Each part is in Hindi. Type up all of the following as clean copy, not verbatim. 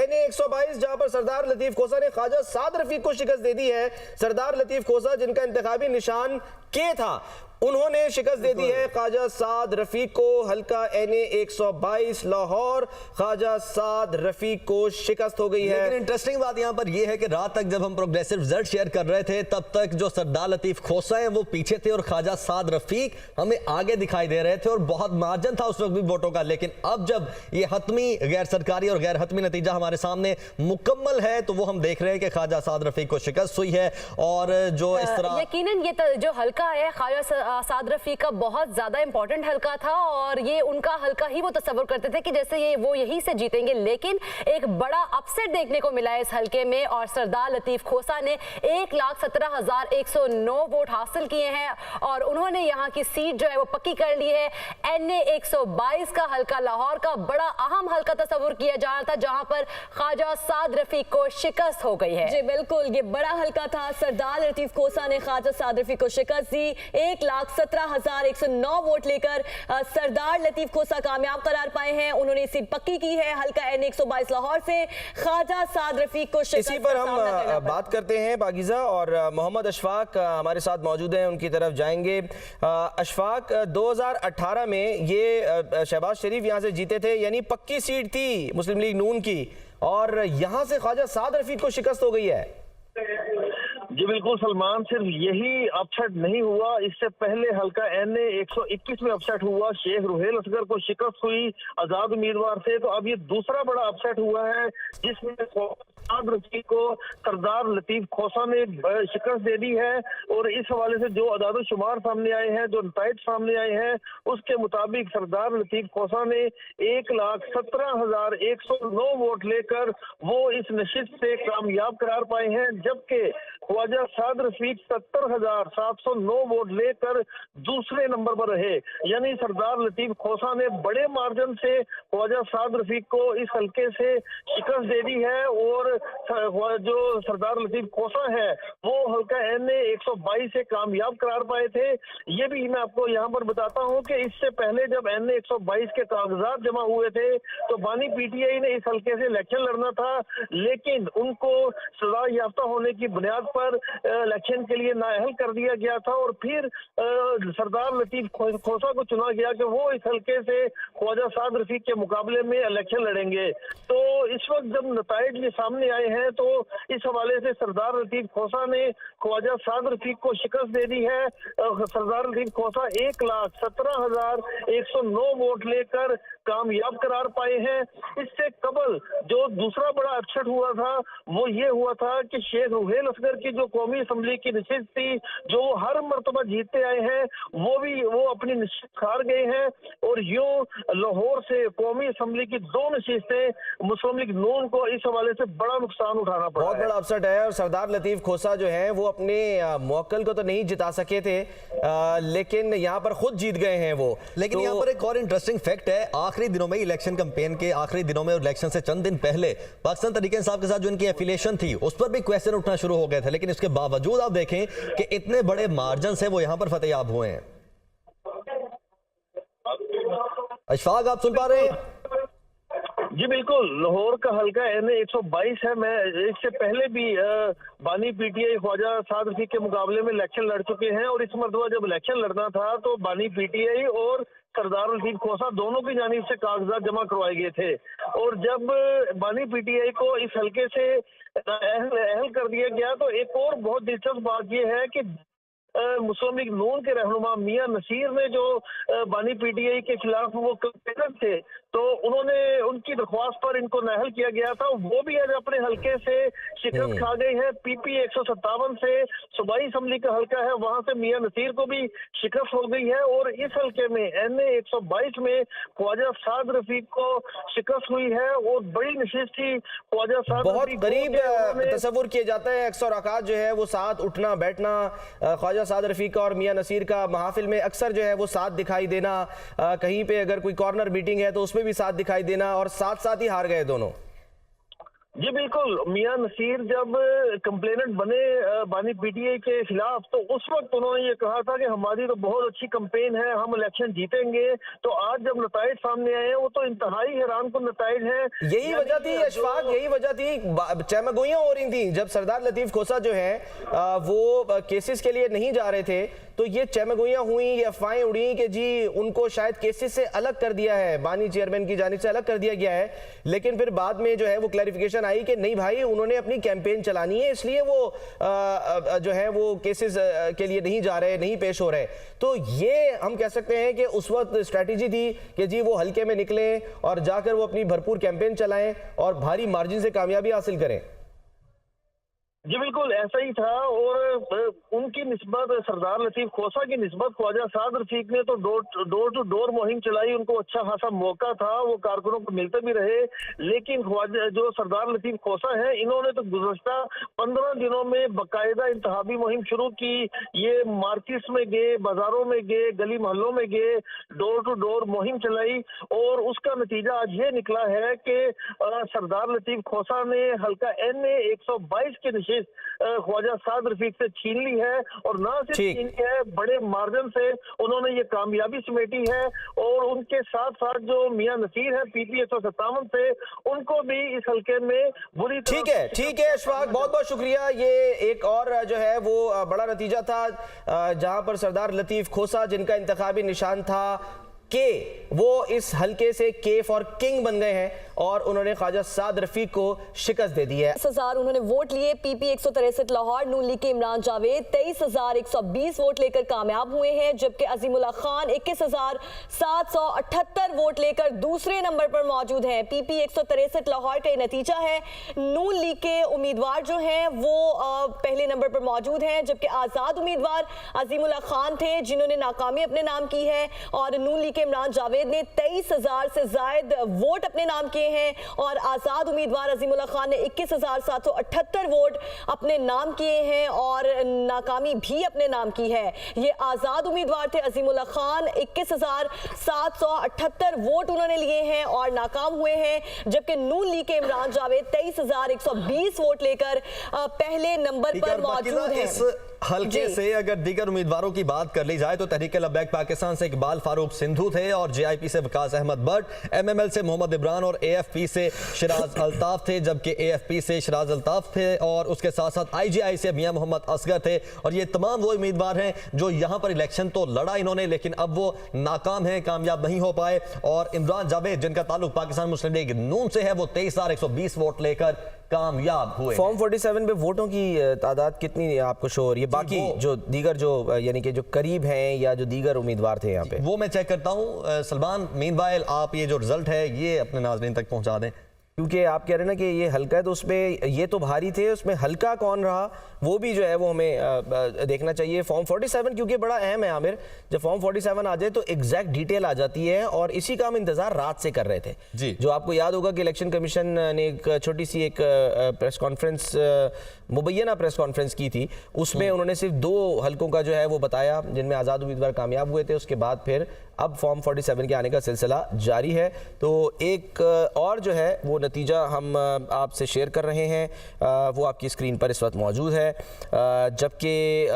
NA 122 जहां पर सरदार लतीफ खोसा ने ख्वाजा साद रफीक को शिकस्त दे दी है। सरदार लतीफ खोसा जिनका इंतखाबी निशान के था, उन्होंने शिकस्त दे दी है ख्वाजा साद रफीक को। हल्का NA 122 लाहौर, ख्वाजा साद रफीक को शिकस्त हो गई है। लेकिन इंटरेस्टिंग बात यहां पर यह है कि रात तक जब हम प्रोग्रेसिव रिजल्ट शेयर कर रहे थे तब तक जो सरदार लतीफ खोसा है वो पीछे थे और ख्वाजा साद रफीक हमें आगे दिखाई दे रहे थे और बहुत मार्जिन था उस वक्त भी वोटों का। लेकिन अब जब ये हतमी गैर सरकारी और गैर हतमी नतीजा हमारे सामने मुकम्मल है तो वो हम देख रहे हैं कि ख्वाजा साद रफीक को शिकस्त हुई है। और जो इस तरह यकीनन ये जो हल्का है ख्वाजा साद रफीक का बहुत ज्यादा इंपॉर्टेंट हल्का था और ये उनका हल्का ही वो तस्वर करते थे कि जैसे ये वो यहीं से जीतेंगे। लेकिन एक बड़ा अपसेट देखने को मिला है इस हल्के में और सरदार लतीफ खोसा ने 1,17,109 वोट हासिल किए हैं और उन्होंने यहाँ की सीट जो है वो पक्की कर ली है। NA 122 का हल्का लाहौर का बड़ा अहम हल्का तस्वर किया जा रहा था जहां पर ख्वाजा साद रफीक को शिकस्त हो गई है। जी बिल्कुल, ये बड़ा हल्का था। सरदार लतीफ खोसा ने ख्वाजा साद रफीक को शिकस्त दी। 1,17,109 वोट लेकर सरदार लतीफ खोसा कामयाब करार पाए हैं। उन्होंने सीट पक्की की है। हल्का NA 122 लाहौर से ख्वाजा साद रफीक को शिकस्त। इसी पर हम बात करते हैं पाकीज़ा और मोहम्मद अशफाक हमारे साथ मौजूद हैं, उनकी तरफ जाएंगे। अशफाक, 2018 में ये शहबाज शरीफ यहाँ से जीते थे, यानी पक्की सीट थी मुस्लिम लीग नून की, और यहाँ से ख्वाजा साद रफीक को शिकस्त हो गई है। जी बिल्कुल सलमान, सिर्फ यही अपसेट नहीं हुआ, इससे पहले हल्का NA 121 में अपसेट हुआ, शेख रुहेल असगर को शिकस्त हुई आजाद उम्मीदवार से। तो अब ये दूसरा बड़ा अपसेट हुआ है जिसमें साद रफीक को सरदार लतीफ खोसा ने शिकस्त दे दी है। और इस हवाले से जो अदाद शुमार सामने आए हैं, जो नताइज सामने आए हैं, उसके मुताबिक सरदार लतीफ खोसा ने 1,17,109 वोट लेकर वो इस नशिस्त से कामयाब करार पाए हैं, जबकि ख्वाजा साद रफीक 70,709 वोट लेकर दूसरे नंबर पर रहे। यानी सरदार लतीफ खोसा ने बड़े मार्जिन से ख्वाजा साद रफीक को इस हल्के से शिकस्त दे दी है। और जो सरदार लतीफ खोसा है वो हल्का NA 122 से कामयाब करार पाए थे। ये भी मैं आपको यहाँ पर बताता हूँ कि इससे पहले जब NA 122 के कागजात जमा हुए थे तो बानी PTI ने इस हल्के से इलेक्शन लड़ना था, लेकिन उनको सजा याफ्ता होने की बुनियाद पर इलेक्शन के लिए नाअहल कर दिया गया था और फिर सरदार लतीफ खोसा को चुना गया कि वो इस हल्के से ख्वाजा साद रफीक के मुकाबले में इलेक्शन लड़ेंगे। तो इस वक्त जब नताइज ये सामने आए हैं तो इस हवाले से सरदार लतीफ खोसा ने ख्वाजा साद रफीक को शिकस्त दे दी है। सरदार लतीफ खोसा 1,17,109 वोट लेकर कामयाब करार पाए हैं। इससे कबल जो दूसरा बड़ा अपसेट हुआ था वो ये हुआ था कि शेख रुहेल असगर की जो कौमी असम्बली की नशिस्त थी, जो हर मरतबा जीतते आए हैं, वो अपनी नशिस्त हार गए हैं। और यूं लाहौर से कौमी असम्बली की 2 नशिस्तें मुस्लिम लीग नून को इस हवाले से बड़ा नुकसान उठाना पड़ा। बहुत बड़ा अपसेट है और सरदार लतीफ खोसा जो है वो अपने मौक्कल को तो नहीं जिता सके थे, लेकिन यहाँ पर खुद जीत गए हैं वो। लेकिन यहाँ पर एक और इंटरेस्टिंग फैक्ट है, आखिरी दिनों में इलेक्शन कैंपेन के आखिरी दिनों में इलेक्शन से चंद दिन पहले पाकिस्तान तहरीक इंसाफ के साथ जो इनकी एफिलिएशन थी उस पर भी क्वेश्चन उठना शुरू हो गए थे, लेकिन इसके बावजूद आप देखें कि इतने बड़े मार्जिन से वो यहाँ पर फतेहयाब हुए हैं। अशफाक, आप सुन पा रहे हैं? जी बिल्कुल, लाहौर का हल्का NA 122 है। मैं इससे पहले भी बानी PTI ख्वाजा साद रफीक के मुकाबले में इलेक्शन लड़ चुके हैं और इस मरतबा जब इलेक्शन लड़ना था तो बानी PTI और सरदार लतीफ खोसा दोनों की जानिब से कागजात जमा करवाए गए थे। और जब बानी PTI को इस हल्के से अहल कर दिया गया तो एक और बहुत दिलचस्प बात यह है कि मुस्लिम लीग नून के रहनुमा मियां नसीर ने जो बानी PTI के खिलाफ वो कंपेनर थे तो उन्होंने उनकी दरख्वास्त पर इनको नाअहल किया गया था, वो भी आज अपने हल्के से शिकस्त खा गए हैं। PP 157 से सूबाई असम्बली का हल्का है, वहां से मियां नसीर को भी शिकस्त हो गई है। और इस हल्के में NA 122 में ख्वाजा साद रफीक को शिकस्त हुई है और बड़ी नशिस्त थी ख्वाजा साद बहुत रफीक करीब तस्वुर किया जाता है। अक्सर औकात जो है वो साथ उठना बैठना ख्वाजा साद रफीक का और मियां नसीर का महफिल में अक्सर जो है वो साथ दिखाई देना, कहीं पे अगर कोई कॉर्नर मीटिंग है तो उसमें भी साथ दिखाई देना, और साथ साथ ही हार गए दोनों। जी बिल्कुल, मियां नसीर जब कंप्लेनेंट बने बानी पीटीआई के खिलाफ, तो उस वक्त उन्होंने ये कहा था कि हमारी तो बहुत अच्छी कैंपेन है, हम इलेक्शन जीतेंगे। तो आज जब नताइज सामने आए हैं, वो तो इंतहाई हैरान कुन नताइज हैं। यही वजह थी अशफाक, यही वजह थी, चहमगोइयां हो रही थी जब सरदार लतीफ खोसा जो है वो केसेस के लिए नहीं जा रहे थे, तो ये चहमगोइयां हुई, ये अफवाहें उड़ी कि जी उनको शायद केसेस से अलग कर दिया है, बानी चेयरमैन की जानिब से अलग कर दिया गया है। लेकिन फिर बाद में जो है वो क्लैरिफिकेशन आई कि नहीं भाई, उन्होंने अपनी कैंपेन चलानी है, इसलिए वो जो है वो केसेस के लिए नहीं जा रहे, नहीं पेश हो रहे। तो ये हम कह सकते हैं कि उस वक्त स्ट्रैटेजी थी कि जी वो हल्के में निकलें और जाकर वो अपनी भरपूर कैंपेन चलाएं और भारी मार्जिन से कामयाबी हासिल करें। जी बिल्कुल ऐसा ही था। और उनकी निस्बत सरदार लतीफ खोसा की निस्बत ख्वाजा साद रफीक ने तो डोर टू डोर मुहिम चलाई, उनको अच्छा खासा मौका था, वो कारकुनों को मिलते भी रहे। लेकिन ख्वाजा जो सरदार लतीफ खोसा है, इन्होंने तो गुज़श्ता 15 दिनों में बाकायदा इंतहाबी मुहिम शुरू की। ये मार्केट्स में गए, बाजारों में गए, गली मोहल्लों में गए, डोर टू डोर मुहिम चलाई और उसका नतीजा आज ये निकला है कि सरदार लतीफ खोसा ने हल्का NA 122 के निशान ख्वाजा साद रफीक से छीन ली है। और ना सिर्फ छीन ली है, बड़े मार्जिन से उन्होंने ये कामयाबी समेटी है। और उनके साथ साथ जो मियां नसीर है PP 157 से, उनको भी इस हल्के में बुरी ठीक है अशफाक, बहुत बहुत शुक्रिया। ये एक और जो है वो बड़ा नतीजा था जहां पर सरदार लतीफ खोसा, जिनका इंतखाबी निशान था के, वो इस हल्के से के फॉर किंग बन गए हैं और उन्होंने ख्वाजा साद रफीक को शिकस्त दे दी है। 23,000 उन्होंने वोट लिए। PP 163 लाहौर नून लीग के इमरान जावेद 23,120 वोट लेकर कामयाब हुए हैं, जबकि अजीमुल्लाह खान 21,778 वोट लेकर दूसरे नंबर पर मौजूद हैं। PP 163 लाहौर का नतीजा है। नून लीग के उम्मीदवार जो हैं वो पहले नंबर पर मौजूद हैं, जबकि आजाद उम्मीदवार अजीमुल्लाह खान थे जिन्होंने नाकामी अपने नाम की है, और नून लीग इमरान जावेद ने 23,000 से ज्यादा वोट अपने नाम किए हैं, और आजाद उम्मीदवार अजीमुल्लाह खान ने 21,778 वोट अपने नाम किए हैं और नाकामी भी अपने नाम की है। ये आजाद उम्मीदवार थे अजीमुल्लाह खान, 21,778 वोट उन्होंने लिए हैं और नाकाम हुए हैं, जबकि नून लीग के इमरान जावेद 23,120 वोट लेकर पहले नंबर पर मौजूद हैं। हल्के से अगर दीगर उम्मीदवारों की बात कर ली जाए तो तहरीक लब्बैक पाकिस्तान से इकबाल फारूक सिंधु थे, और JIP से वकास अहमद भट्ट, MML से मोहम्मद इमरान और AFP से शिराज अल्ताफ थे, जबकि AFP से शिराज अल्ताफ थे, और उसके साथ साथ IGI से मियां मोहम्मद असगर थे। और ये तमाम वो उम्मीदवार हैं जो यहाँ पर इलेक्शन तो लड़ा इन्होंने, लेकिन अब वो नाकाम हैं, कामयाब नहीं हो पाए। और इमरान जावेद, जिनका ताल्लुक पाकिस्तान मुस्लिम लीग नून से है, वो 23,120 वोट लेकर कामयाब हुए। फॉर्म 47 पे वोटों की तादाद कितनी आपको शो हो रही है? बाकी जो दीगर जो यानी कि जो करीब हैं या जो दीगर उम्मीदवार थे यहाँ पे, वो मैं चेक करता हूँ। सलमान, मीनवाइल आप ये जो रिजल्ट है ये अपने नाज़रीन तक पहुँचा दें, क्योंकि आप कह रहे हैं ना कि ये हल्का है, तो उसमें ये तो भारी थे, उसमें हल्का कौन रहा वो भी जो है वो हमें देखना चाहिए। फॉर्म 47 क्योंकि बड़ा अहम है आमिर, जब फॉर्म 47 आ जाए तो एग्जैक्ट डिटेल आ जाती है, और इसी का हम इंतजार रात से कर रहे थे जी। जो आपको याद होगा कि इलेक्शन कमीशन ने एक छोटी सी एक प्रेस कॉन्फ्रेंस, मुबैना प्रेस कॉन्फ्रेंस की थी, उसमें उन्होंने सिर्फ 2 हल्कों का जो है वो बताया जिनमें आज़ाद उम्मीदवार कामयाब हुए थे। उसके बाद फिर अब फॉर्म 47 के आने का सिलसिला जारी है। तो एक और जो है वो नतीजा हम आपसे शेयर कर रहे हैं, वो आपकी स्क्रीन पर इस वक्त मौजूद है। जबकि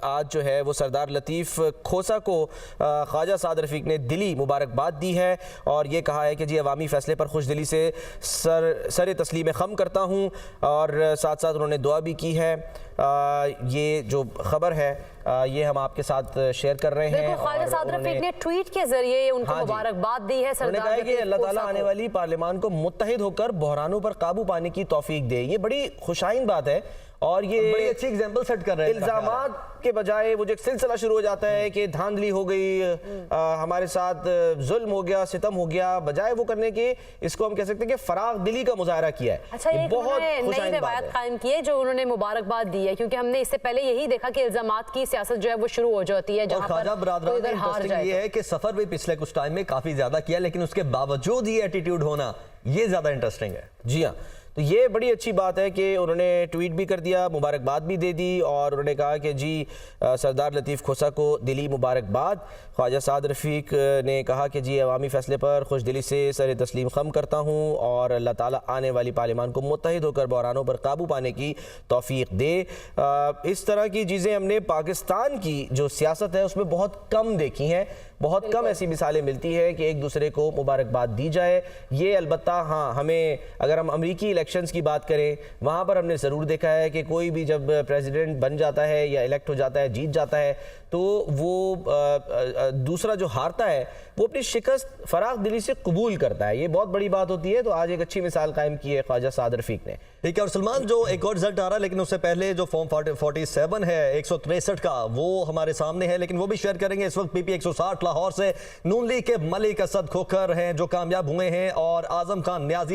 आज जो है वो सरदार लतीफ़ खोसा को ख्वाजा साद रफीक ने दिली मुबारकबाद दी है, और ये कहा है कि जी अवामी फ़ैसले पर खुश दिली से सर तस्लीम खम करता हूँ, और साथ साथ उन्होंने दुआ भी की है। ये जो खबर है ये हम आपके साथ शेयर कर रहे हैं। ख्वाजा साद रफीक ने ट्वीट के जरिए उनको मुबारकबाद दी है। सरदार कि अल्लाह ताला आने वाली पार्लियामान को मुत्तहिद होकर बहरानों पर काबू पाने की तौफीक दे। ये बड़ी खुशाइन बात है, और ये बड़ी अच्छी एग्जांपल सेट कर रहे हैं। इल्जामात के बजाय वो जो एक सिलसिला शुरू हो जाता है कि धांधली हो गई, हमारे साथ जुल्म हो गया, सितम हो गया, बजाय वो करने के इसको हम कह सकते हैं कि फराग दिली का मुजाहरा किया है। अच्छा, ये बहुत नई रिवायत कायम की है जो उन्होंने मुबारकबाद दी है, क्योंकि हमने इससे पहले यही देखा कि इल्जामात की सियासत जो है वो शुरू हो जाती है, जहां पर कोई इधर हार जाए। ये है कि सफर भी पिछले कुछ टाइम में काफी ज्यादा किया, लेकिन उसके बावजूद ये एटीट्यूड होना ये ज्यादा इंटरेस्टिंग है। जी हाँ, तो ये बड़ी अच्छी बात है कि उन्होंने ट्वीट भी कर दिया, मुबारकबाद भी दे दी और उन्होंने कहा कि जी सरदार लतीफ़ खोसा को दिली मुबारकबाद। ख्वाजा साद रफ़ीक ने कहा कि जी अवामी फ़ैसले पर खुश दिली से सर तस्लीम खम करता हूँ और अल्लाह ताला आने वाली पार्लियामान को मुत्तहिद होकर बहरानों पर काबू पाने की तौफीक दे। इस तरह की चीज़ें हमने पाकिस्तान की जो सियासत है उसमें बहुत कम देखी हैं, बहुत कम ऐसी मिसालें मिलती है कि एक दूसरे को मुबारकबाद दी जाए। ये अलबत्ता हाँ, हमें अगर हम अमरीकी इलेक्शंस की बात करें, वहाँ पर हमने ज़रूर देखा है कि कोई भी जब प्रेसिडेंट बन जाता है या इलेक्ट हो जाता है, जीत जाता है, तो वो दूसरा जो हारता है वो अपनी शिकस्त फराख दिली से कबूल करता है। ये बहुत बड़ी बात होती है। तो आज एक अच्छी मिसाल कायम की है ख्वाजा साद रफ़ीक ने। ठीक है, और सलमान जो एक और रिजल्ट आ रहा है, लेकिन उससे पहले जो फॉर्म 47 है 163 का, वो हमारे सामने है, लेकिन वो भी शेयर करेंगे। इस वक्त पीपी 160 लाहौर से नून लीग के मलिक असद खोखर हैं जो कामयाब हुए हैं और आजम खान न्याजी